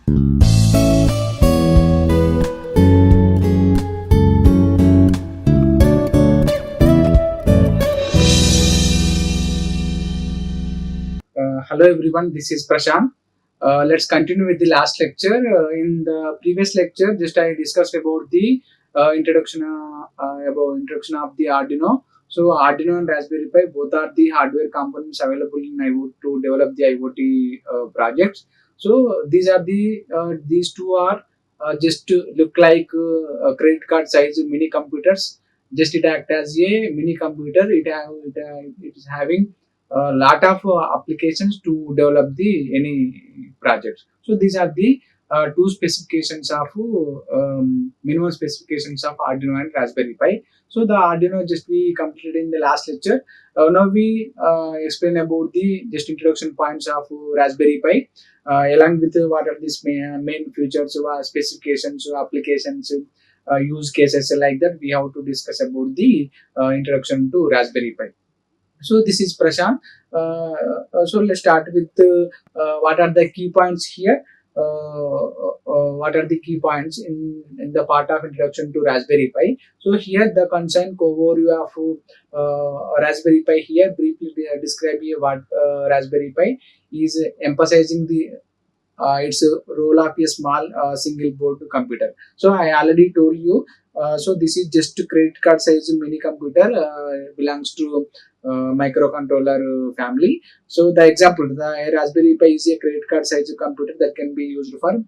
Hello everyone, this is Prashanth. Let's continue with the last lecture. In the previous lecture, just I discussed about the introduction of the Arduino. So Arduino and Raspberry Pi both are the hardware components available in IoT to develop the IoT projects. So these two are just to look like credit card size mini computers. Just it act as a mini computer. It is having a lot of applications to develop the any projects. So these are the two specifications of minimum specifications of Arduino and Raspberry Pi. So the Arduino just we completed in the last lecture. Now we explain about the just introduction points of Raspberry Pi, along with what are these main features, specifications, applications, use cases like that. We have to discuss about the introduction to Raspberry Pi. So this is Prashanth. So let's start with what are the key points here. What are the key points in the part of introduction to Raspberry Pi? So here the concern overview of Raspberry Pi here briefly describe here what Raspberry Pi is emphasizing the its role of a small single board computer. So I already told you. So this is just credit card size mini computer, belongs to microcontroller family. So the example, the Raspberry Pi is a credit card size computer that can be used for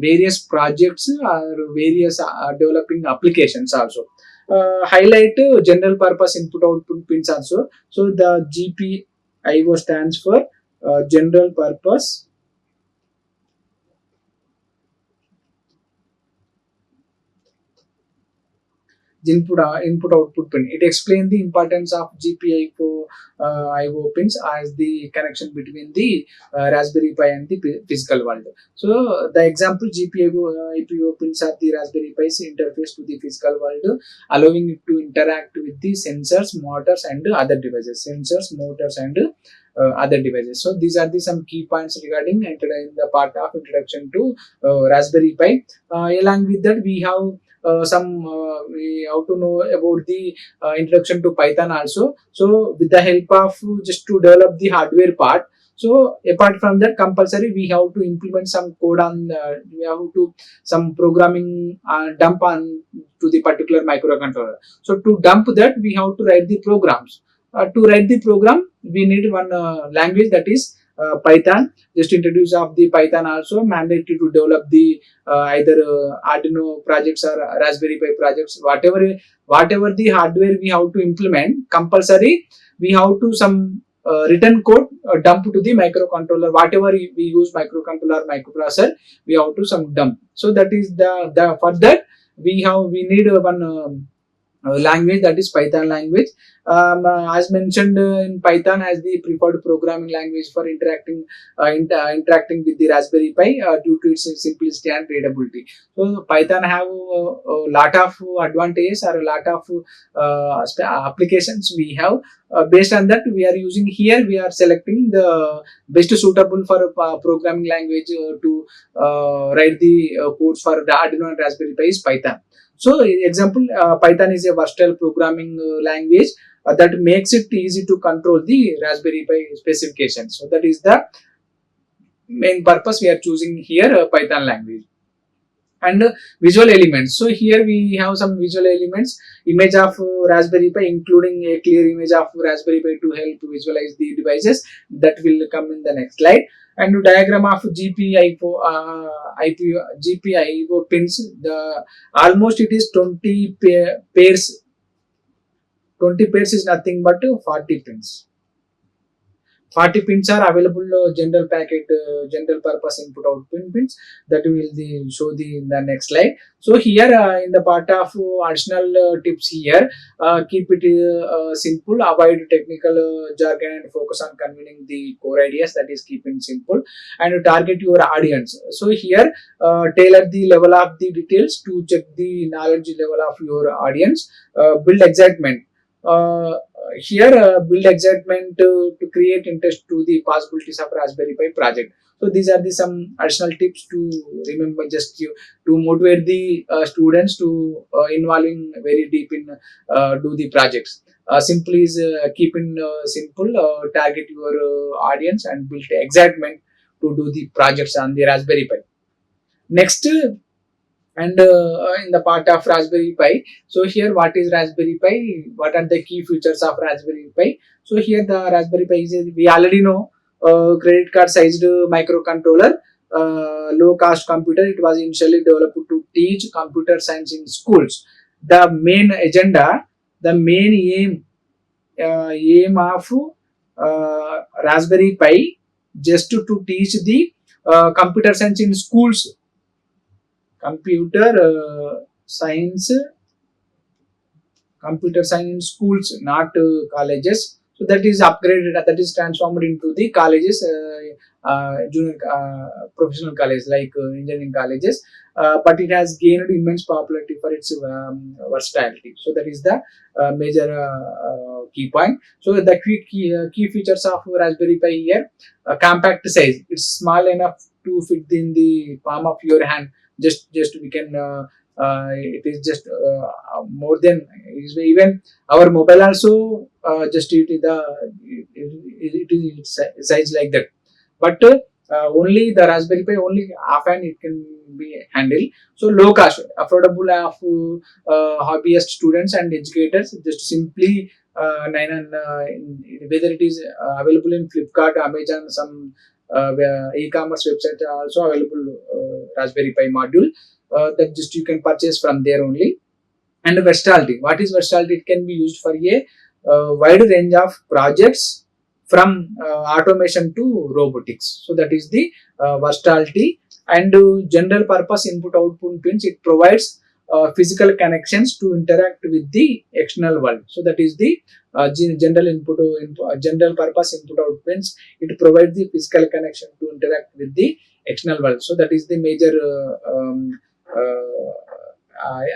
various projects or various developing applications also. Highlight general purpose input output pins also. So the GPIO stands for general purpose input output pin. It explains the importance of GPIO IO pins as the connection between the Raspberry Pi and the physical world. So the example GPIO IPO pins are the Raspberry Pi's interface to the physical world, allowing it to interact with the sensors, motors, and other devices. Other devices. So these are the some key points regarding in the part of introduction to Raspberry Pi. Along with that, we have we have to know about the introduction to Python also. So with the help of just to develop the hardware part. So apart from that, compulsory we have to implement some code on. We have to some programming dump on to the particular microcontroller. So to dump that, we have to write the programs. To write the program, we need one language, that is Python. Just introduce of the Python also mandatory to develop the either Arduino projects or Raspberry Pi projects. Whatever the hardware we have to implement, compulsory we have to some written code dump to the microcontroller. Whatever we use microcontroller, microprocessor, we have to some dump. So that is the for that we need one language, that is Python language. As mentioned in Python as the preferred programming language for interacting with the Raspberry Pi due to its simplicity and readability. So Python have a lot of advantages or a lot of applications we have. Based on that, we are using here. We are selecting the best suitable for programming language to write the codes for the Arduino and Raspberry Pi is Python. So, example, Python is a versatile programming language that makes it easy to control the Raspberry Pi specifications. So, that is the main purpose we are choosing here, Python language. And visual elements. So, here we have some visual elements, image of Raspberry Pi, including a clear image of Raspberry Pi to help visualize the devices. That will come in the next slide. And diagram of GPIO pins. The almost it is 20 pairs. 20 pairs is nothing but 40 pins. 40 pins are available general purpose input output pins that will show in the next slide. So here in the part of additional tips here, keep it simple, avoid technical jargon and focus on conveying the core ideas, that is keep it simple, and target your audience. So here tailor the level of the details to check the knowledge level of your audience, build excitement. here build excitement to create interest to the possibilities of Raspberry Pi project. So these are the some additional tips to remember, just to motivate the students to involving very deep in do the projects. Simply is keep in simple, target your audience and build excitement to do the projects on the Raspberry Pi. Next, and in the part of Raspberry Pi, so here what is Raspberry Pi, what are the key features of Raspberry Pi. So here the Raspberry Pi is, we already know, credit card sized microcontroller, low cost computer. It was initially developed to teach computer science in schools. The main agenda, the main aim of Raspberry Pi, just to teach the computer science in schools, computer science computer science schools, not colleges. So that is upgraded, that is transformed into the colleges, junior professional college like engineering colleges. But it has gained immense popularity for its versatility. So that is the major key point. So the key features of Raspberry Pi here: compact size. It's small enough to fit in the palm of your hand. Just we can. It is just more than, even our mobile also, just it is the it is size like that. But only the Raspberry Pi, only offhand it can be handled. So low cost, affordable of hobbyist students and educators. Just simply whether it is available in Flipkart, Amazon, some e-commerce website are also available Raspberry Pi module, that just you can purchase from there only. And versatility. What is versatility? It can be used for a wide range of projects, from automation to robotics. So that is the versatility. And general purpose input output pins. It provides physical connections to interact with the external world. So that is the general purpose input output pins. It provides the physical connection to interact with the external world. So that is the major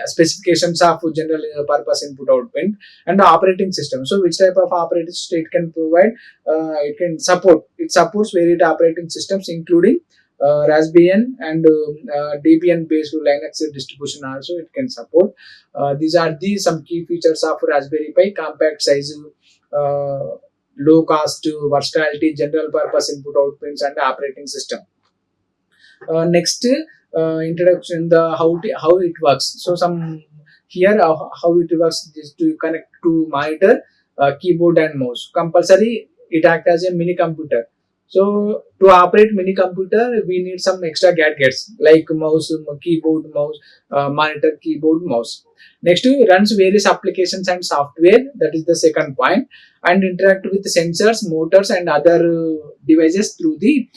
specifications of general purpose input output. And the operating system. So which type of operating system it can provide? It can support. It supports varied operating systems, including Raspbian and Debian based Linux distribution. Also it can support. These are the some key features of Raspberry Pi: compact size, low cost, versatility, general purpose input outputs, and operating system. Next, introduction, the how it works. So some here how it works is to connect to monitor, keyboard and mouse. Compulsory, it act as a mini computer. So to operate mini computer, we need some extra gadgets like mouse, keyboard, mouse, monitor, keyboard, mouse. Next, it runs various applications and software. That is the second point. And interact with sensors, motors, and other devices through the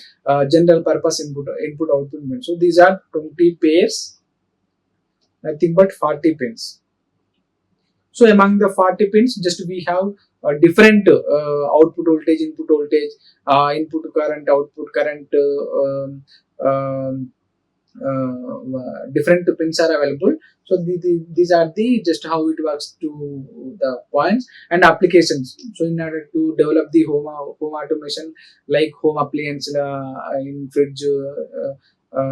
general purpose input output pins. So these are 20 pairs, nothing but 40 pins. So among the 40 pins, just we have different output voltage, input voltage, input current, output current, different pins are available. So these are the just how it works to the points and applications. So in order to develop the home automation, like home appliance, in fridge,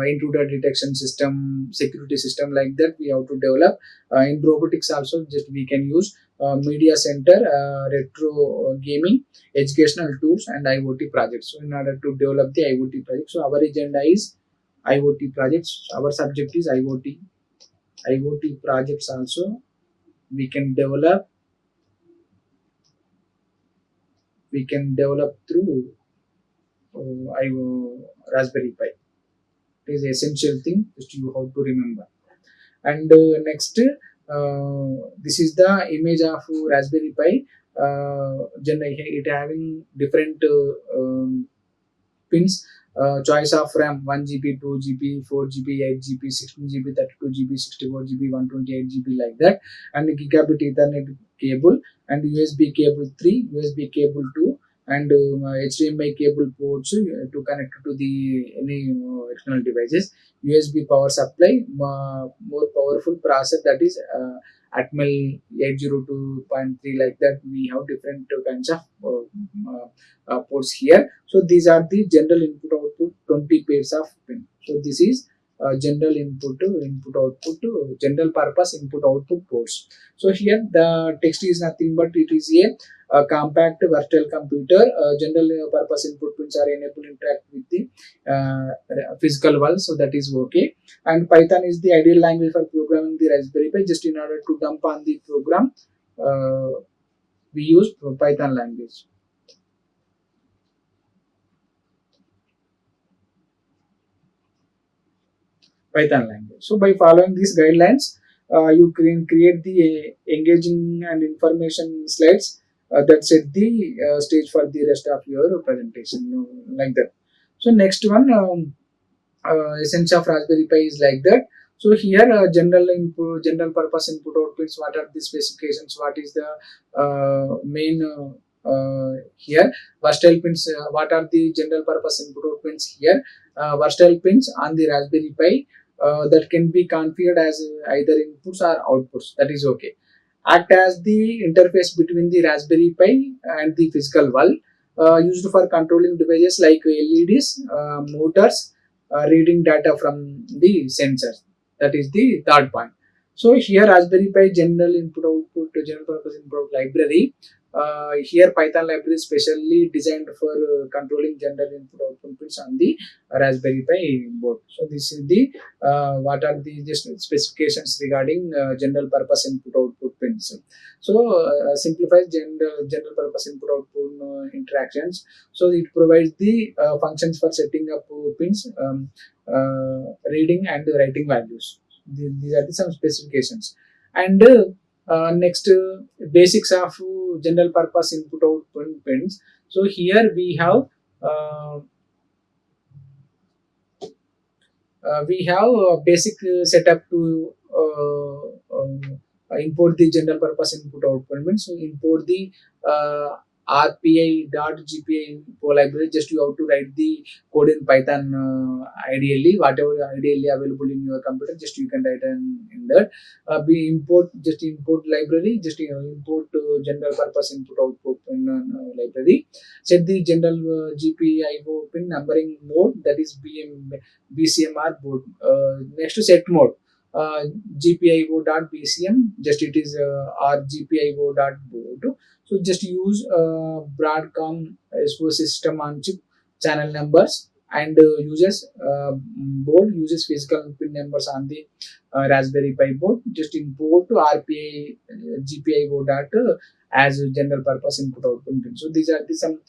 intruder detection system, security system, like that we have to develop. In robotics also, just we can use media center, retro gaming, educational tools, and IoT projects. So in order to develop the IoT project, so our agenda is IoT projects. Our subject is IoT. IoT projects also we can develop. We can develop through Raspberry Pi. It is essential thing just you have to remember. And next, this is the image of Raspberry Pi. It having different pins. Choice of RAM: 1 GB, 2 GB, 4 GB, 8 GB, 16 GB, 32 GB, 64 GB, 128 GB, like that. And gigabit Ethernet cable, and USB cable 3, USB cable 2, and HDMI cable ports to connect to the any external devices. USB power supply, more powerful processor, that is Atmel 802.3, like that. We have different kinds of ports here. So these are the general input output 20 pairs of pin. So this is general input to input output to general purpose input output ports. So here the text is nothing but it is a compact virtual computer. General purpose input pins are enabled to interact with the physical world, so that is okay. And Python is the ideal language for programming the Raspberry Pi. Just in order to dump on the program, we use Python language. Python language. So by following these guidelines, you can create the engaging and information slides that set the stage for the rest of your presentation, like that. So next one, essence of Raspberry Pi is like that. So here, general input, general purpose input outputs. What are the specifications? What is the main here? Versatile pins. What are the general purpose input outputs here? Versatile pins on the Raspberry Pi that can be configured as either inputs or outputs. That is okay. Act as the interface between the Raspberry Pi and the physical world. Used for controlling devices like LEDs, motors, reading data from the sensors. That is the third point. So here Raspberry Pi general input output general purpose input library. Here Python library is specially designed for controlling general input output pins on the Raspberry Pi board. So this is the what are the just specifications regarding general purpose input output pins. So simplifies general purpose input output interactions. So it provides the functions for setting up pins, reading and writing values. These are the some specifications. And next, basics of general purpose input output pins. So here uh, we have a basic setup to import the general purpose input output pins. So import the RPI.GPI info library. Just you have to write the code in Python, ideally whatever ideally available in your computer. Just you can write in that. We import just import library. Just import general purpose input output pin library. Set the general GPIO pin numbering mode, that is BCMR board. Next to set mode, GPIO.BCM, just it is or GPIO.board. So just use Broadcom SO system on chip channel numbers, and uses board uses physical pin numbers on the Raspberry Pi board. Just import to RPA GPIO dot as general purpose input output pin. So these are the some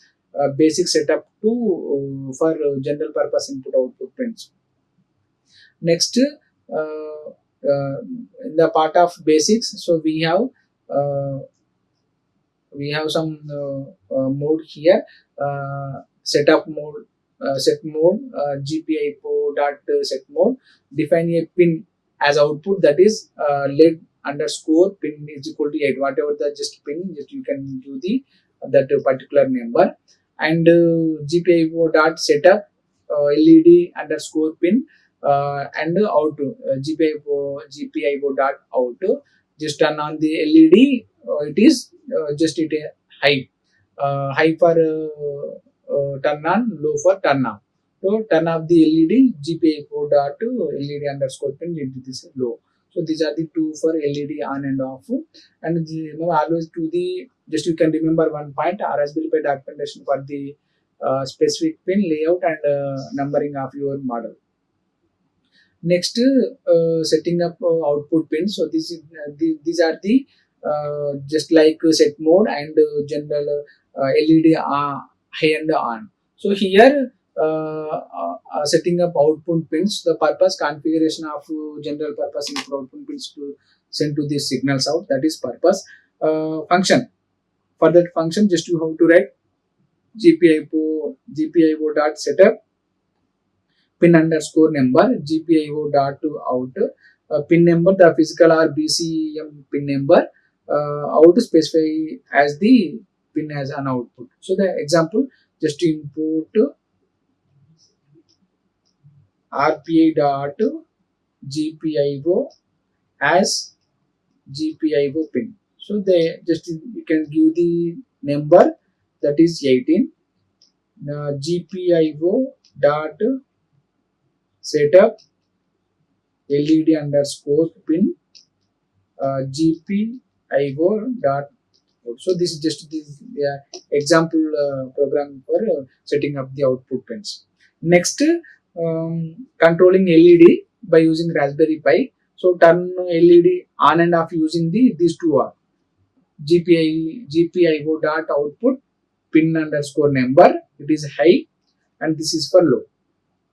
basic setup to for general purpose input output pins. Next, in the part of basics, so uh, we have some mode here. Setup mode, set mode, GPIO dot set mode. Define a pin as output, that is lead underscore pin is equal to 8. Whatever the just pin, just you can do the that particular number. And GPIO dot setup LED underscore pin and out GPIO dot out. Just turn on the LED. It is just it high, high for turn on, low for turn off. So turn off the LED, GPIO dot LED underscore pin, it is low. So these are the two for LED on and off. And always to the just you can remember one point, Raspberry Pi documentation for the specific pin layout and numbering of your model. Next, setting up output pins. So these are the just like set mode and general LED high and on. So here setting up output pins, the purpose configuration of general purpose input output pins to send to these signals out. That is purpose. Function, for that function just you have to write GPIO dot setup pin underscore number, GPIO dot out, pin number, the physical or BCM pin number, out specify as the pin as an output. So the example, just import RPA dot GPIO as GPIO pin. So they just you can give the number, that is 18. GPIO dot setup LED underscore pin GPIO dot. So this is just the example program for setting up the output pins. Next, controlling LED by using Raspberry Pi. So turn LED on and off using these two are GPIO dot output pin underscore number. It is high and this is for low.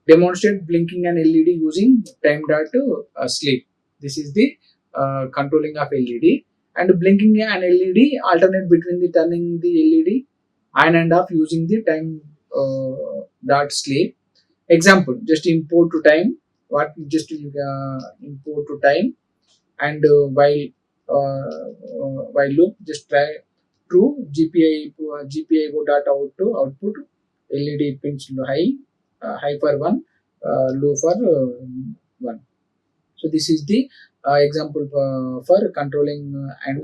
Demonstrate blinking an LED using time dot sleep. This is the controlling of LED, and blinking an LED alternate between the turning the LED on and off using the time dot sleep. Example, just import to time. What just import to time, and while loop just try true GPIO dot out to output LED pins high, high for 1, low for 1. So this is the example for controlling and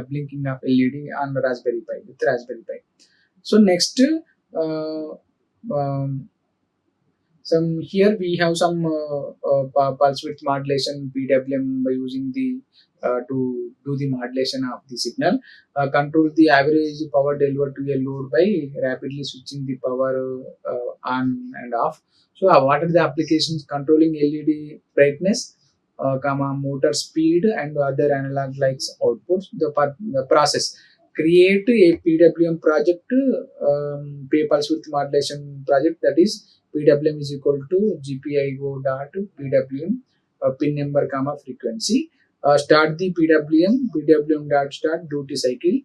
blinking of LED on Raspberry Pi with Raspberry Pi. So next, um, some here we have some pulse width modulation PWM by using the to do the modulation of the signal. Control the average power delivered to a load by rapidly switching the power on and off. So what are the applications? Controlling LED brightness, motor speed and other analog lights outputs. The process: create a PWM project, pulse width modulation project, that is PWM is equal to GPIO dot PWM pin number comma frequency. Start the PWM dot start duty cycle,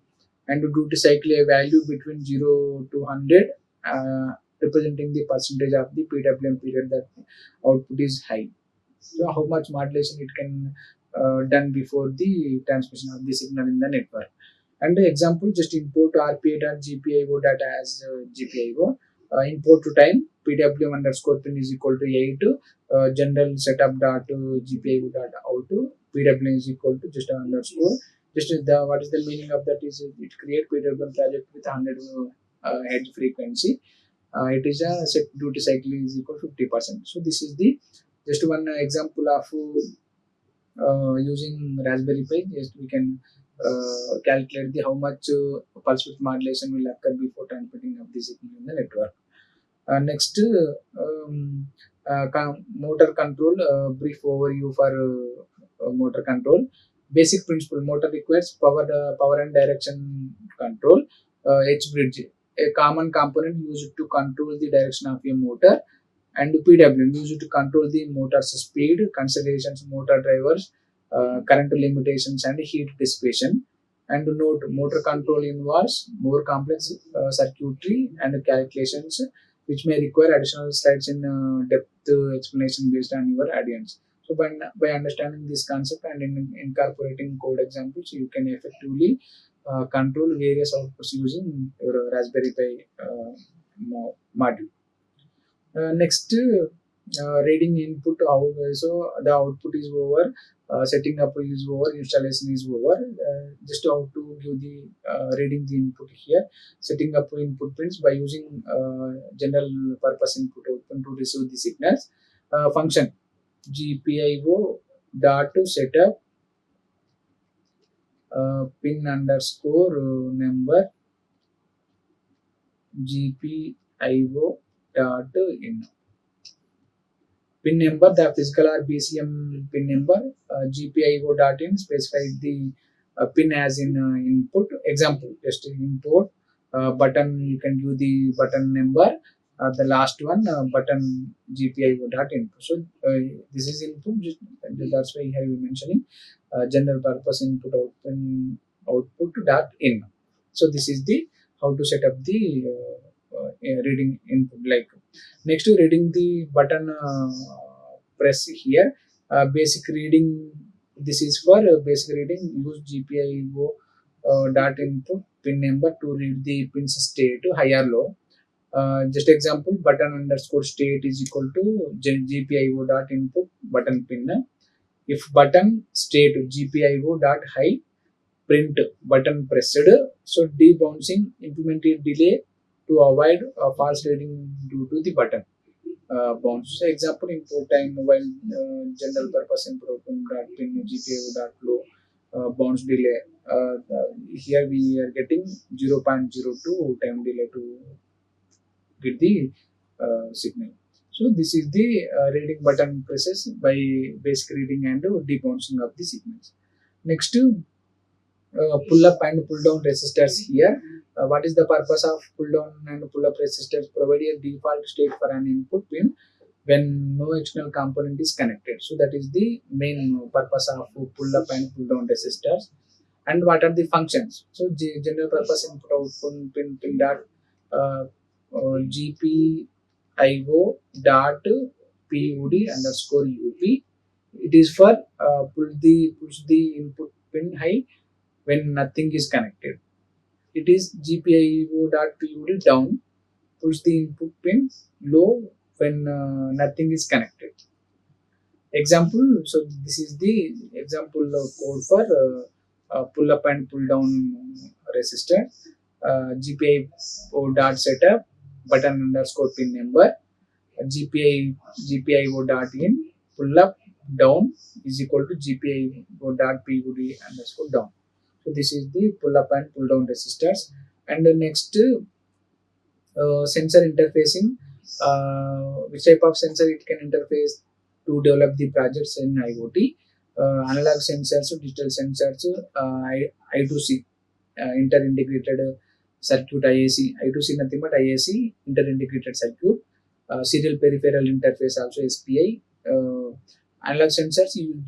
and duty cycle a value between 0 to 100, representing the percentage of the PWM period that output is high. So how much modulation it can done before the transmission of the signal in the network. And the example, just import RPA.GPIO data as GPIO. Import to time PWM underscore pin is equal to 8. General setup dot GPIO dot out. PWM is equal to just underscore. Just the what is the meaning of that is it create PWM project with 100 hertz frequency. It is a set duty cycle is equal to 50%. So this is the just one example of using Raspberry Pi. Just we can calculate the how much pulse width modulation will occur before transmitting of the signal in the network. Next, motor control. Brief overview for motor control. Basic principle: motor requires power and direction control. H bridge, a common component used to control the direction of a motor, and PWM used to control the motor's speed, considerations, motor drivers, current limitations, and heat dissipation. And note, motor control involves more complex circuitry and calculations, which may require additional slides in depth explanation based on your audience. So by understanding this concept and incorporating code examples, you can effectively control various outputs using your Raspberry Pi module. Next, reading input out. So the output is over, setting up is over, installation is over. Just how to give the reading the input here, setting up input pins by using general purpose input open to receive the signals. Function GPIO dot setup pin underscore number GPIO dot in. Pin number, the physical or BCM pin number. GPIO dot in specifies the pin as in input. Example, just import button, you can give the button number. The last one, button GPIO dot input. So this is input, that's why here we mentioning general purpose input output dot in. So this is the how to set up the reading input. Like next to reading the button press here, basic reading, this is for basic reading. Use GPIO dot input pin number to read the pin's state high or low. Just example, button underscore state is equal to GPIO dot input button pin. If button state GPIO dot high print button pressed, so debouncing implemented delay to avoid false reading due to the button bounce. So example, import time mobile general purpose import dot pin GPIO dot low bounce delay. Here we are getting 0.02 time delay to get the signal. So this is the reading button presses by basic reading and debouncing of the signals. Next, pull up and pull down resistors here. What is the purpose of pull down and pull up resistors? Provide a default state for an input pin when no external component is connected. So that is the main purpose of pull up and pull down resistors. And what are the functions? So general purpose input output pin dot uh, GPIO dot PUD underscore UP. It is for push the input pin high when nothing is connected. It is GPIO.PUD down, push the input pin low when nothing is connected. Example, so this is the example code for pull up and pull down resistor. GPIO dot setup button underscore pin number, GPIO dot in pull up down is equal to GPIO dot PUD underscore down. So this is the pull up and pull down resistors. And the next sensor interfacing. Which type of sensor it can interface to develop the projects in IoT? Analog sensors, digital sensors, I2C, inter-integrated circuit IAC. I2C nothing but IAC, inter-integrated circuit. Serial peripheral interface also SPI. Analog sensors, you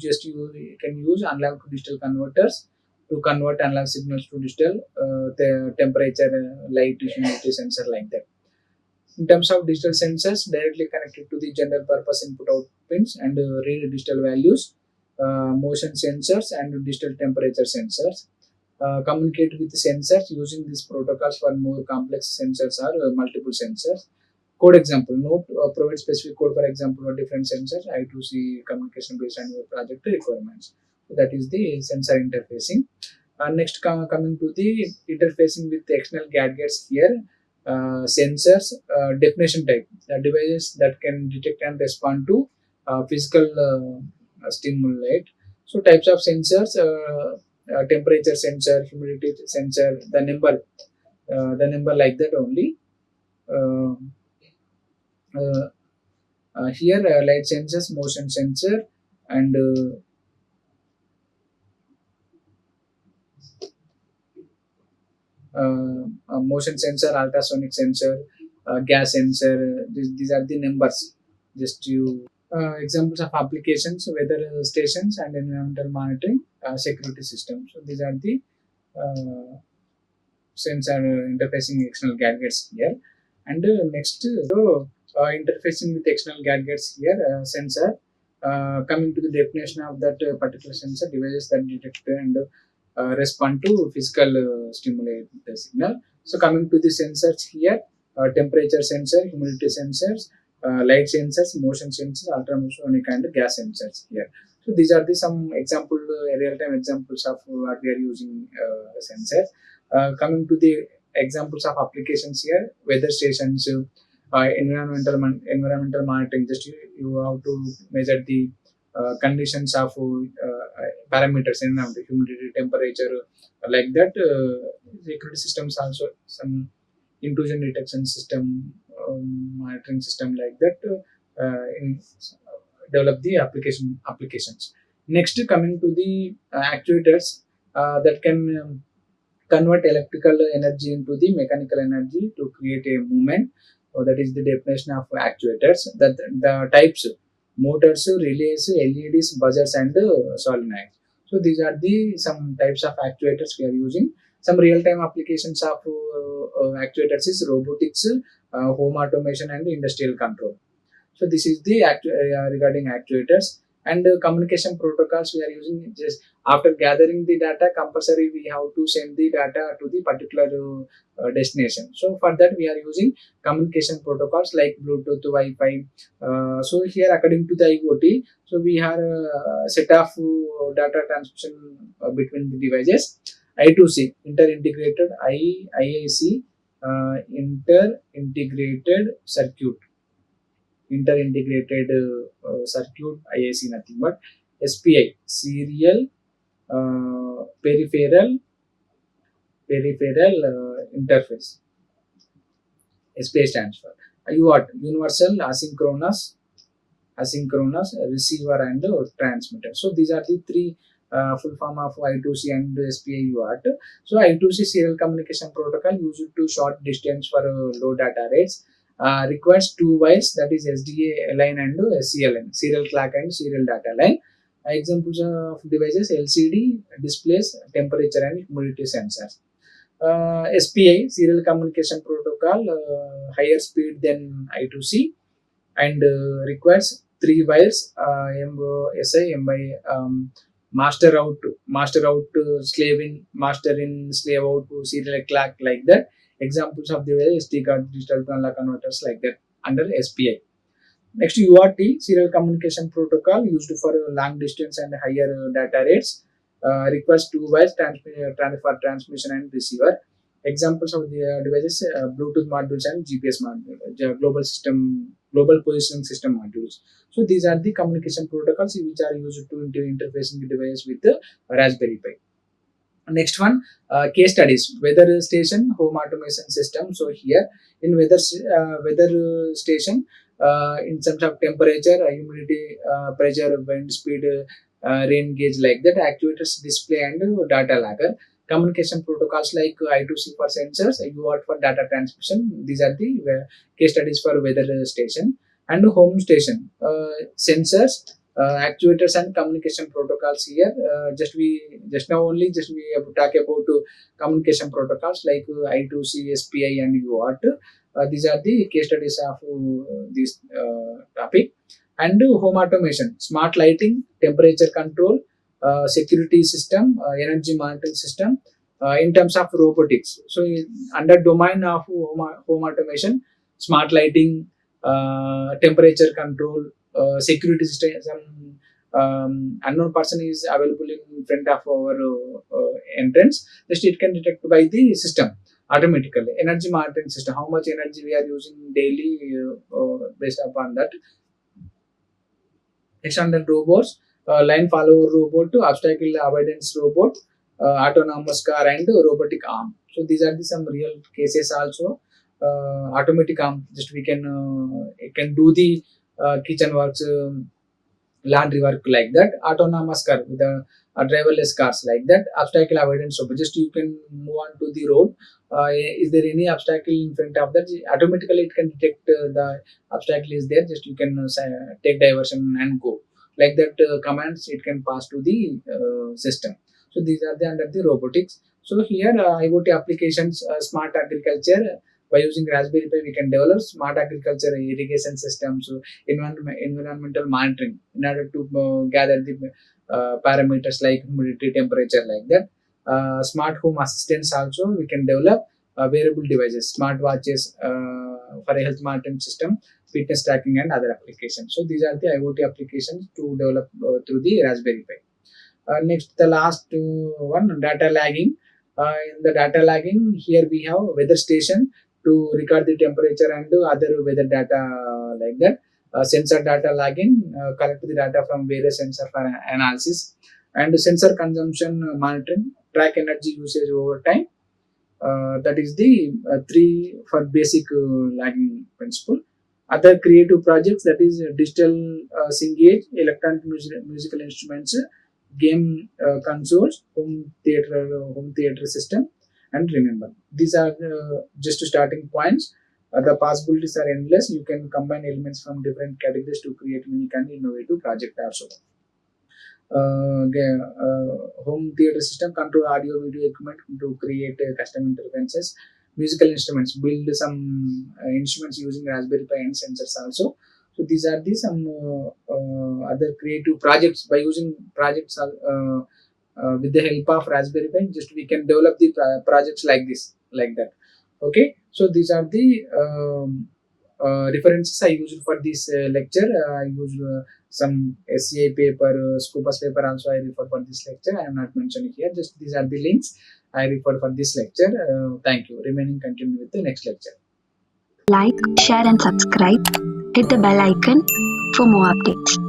can use analog to digital converters to convert analog signals to digital, the temperature, light, humidity sensor like that. In terms of digital sensors, directly connected to the general purpose input out pins and read digital values, motion sensors and digital temperature sensors. Communicate with sensors using these protocols. For more complex sensors or multiple sensors. Code example, note provide specific code for example for different sensors, I2C communication based on your project requirements. So that is the sensor interfacing. Next, coming to the interfacing with the external gadgets here. Sensors, definition type, the devices that can detect and respond to physical stimuli. So types of sensors, temperature sensor, humidity sensor, the number like that only. Here light sensors, motion sensor, and motion sensor, ultrasonic sensor, gas sensor. These are the numbers. Just you examples of applications: weather stations and environmental monitoring, security systems. So these are the sensor interfacing external gadgets here. And next, interfacing with external gadgets here, sensor. Coming to the definition of that particular sensor, devices that detect and respond to physical stimuli signal. So coming to the sensors here, temperature sensor, humidity sensors, light sensors, motion sensors, ultrasonic and gas sensors here. So these are the some example, real-time examples of what we are using sensors. Coming to the examples of applications here, weather stations, environmental monitoring. Just you have to measure the conditions of parameters, environment, humidity, temperature, like that. Security systems also, some intrusion detection system, monitoring system like that. In develop the applications. Next, coming to the actuators that can convert electrical energy into the mechanical energy to create a movement. So that is the definition of actuators. That the types: motors, relays, LEDs, buzzers, and solenoids. So these are the some types of actuators we are using. Some real-time applications of actuators is robotics, home automation, and industrial control. So this is the regarding actuators. And communication protocols we are using just after gathering the data, compulsory we have to send the data to the particular destination. So for that we are using communication protocols like Bluetooth, Wi-Fi. So here according to the IoT, so we have a set of data transmission between the devices. I2C, inter-integrated IIC, inter-integrated circuit IIC, nothing but SPI, serial peripheral interface. SPI stands for UART, universal asynchronous receiver and transmitter. So these are the three full form of I2C and SPI UART. So I2C, serial communication protocol, used to short distance for low data rates, requires two wires, that is SDA line and SCLN, serial clock and serial data line. Examples of devices: LCD displays, temperature and humidity sensors. SPI, serial communication protocol, higher speed than I2C, and requires three wires, MSI, MI, master out, slave in, master in, slave out, serial clock, like that. Examples of the SD card, digital to analog converters, like that under SPI. Next, UART, serial communication protocol, used for long distance and higher data rates, requires two wires, for transmission and receiver. Examples of the devices: Bluetooth modules and GPS modules, global positioning system modules. So these are the communication protocols which are used to interfacing the device with the Raspberry Pi. Next one, case studies: weather station, home automation system. So here in weather station, in terms of temperature, humidity, pressure, wind speed, rain gauge, like that, actuators, display and data logger. Communication protocols like I2C for sensors, UART for data transmission. These are the case studies for weather station. And home station, sensors, actuators and communication protocols. Here just now only just we have to talk about communication protocols like I2C, SPI and UART. These are the case studies of this topic. And home automation, smart lighting, temperature control, security system, energy monitoring system. In terms of robotics, so under domain of home automation, smart lighting, temperature control, security system. Some unknown person is available in front of our entrance, just it can detect by the system automatically. Energy monitoring system, how much energy we are using daily, based upon that. Next, under robots, line follower robot, obstacle avoidance robot, autonomous car and robotic arm. So these are the some real cases also. Automatic arm, just we can it can do the kitchen works, laundry work, like that. Autonomous car with driverless cars, like that. Obstacle avoidance, so just you can move on to the road. Is there any obstacle in front of that, automatically it can detect the obstacle is there, just you can take diversion and go, like that. Commands it can pass to the system. So these are the under the robotics. So here IoT applications, smart agriculture. By using Raspberry Pi, we can develop smart agriculture irrigation systems, environmental monitoring in order to gather the parameters like humidity, temperature, like that. Smart home assistants also we can develop, wearable devices, smart watches, for a health monitoring system, fitness tracking and other applications. So these are the IoT applications to develop through the Raspberry Pi. Next, the last one, data lagging. In the data lagging, here we have weather station to record the temperature and other weather data, like that. Sensor data lagging, collect the data from various sensor for analysis. And sensor consumption monitoring, track energy usage over time. That is the three for basic lagging principle. Other creative projects, that is digital singage, electronic musical instruments, game consoles, home theater system. And remember, these are just starting points. The possibilities are endless. You can combine elements from different categories to create unique and innovative project also. Home theater system, control audio video equipment to create custom interfaces. Musical instruments, build some instruments using Raspberry Pi and sensors also. So these are the some other creative projects. By using projects with the help of Raspberry Pi, just we can develop the projects like this, like that. Okay, so these are the references I used for this lecture. I used some SCI paper, Scopus paper also I refer for this lecture. I am not mentioning here. Just these are the links I refer for this lecture. Thank you. Remaining continue with the next lecture. Like, share and subscribe. Hit the bell icon for more updates.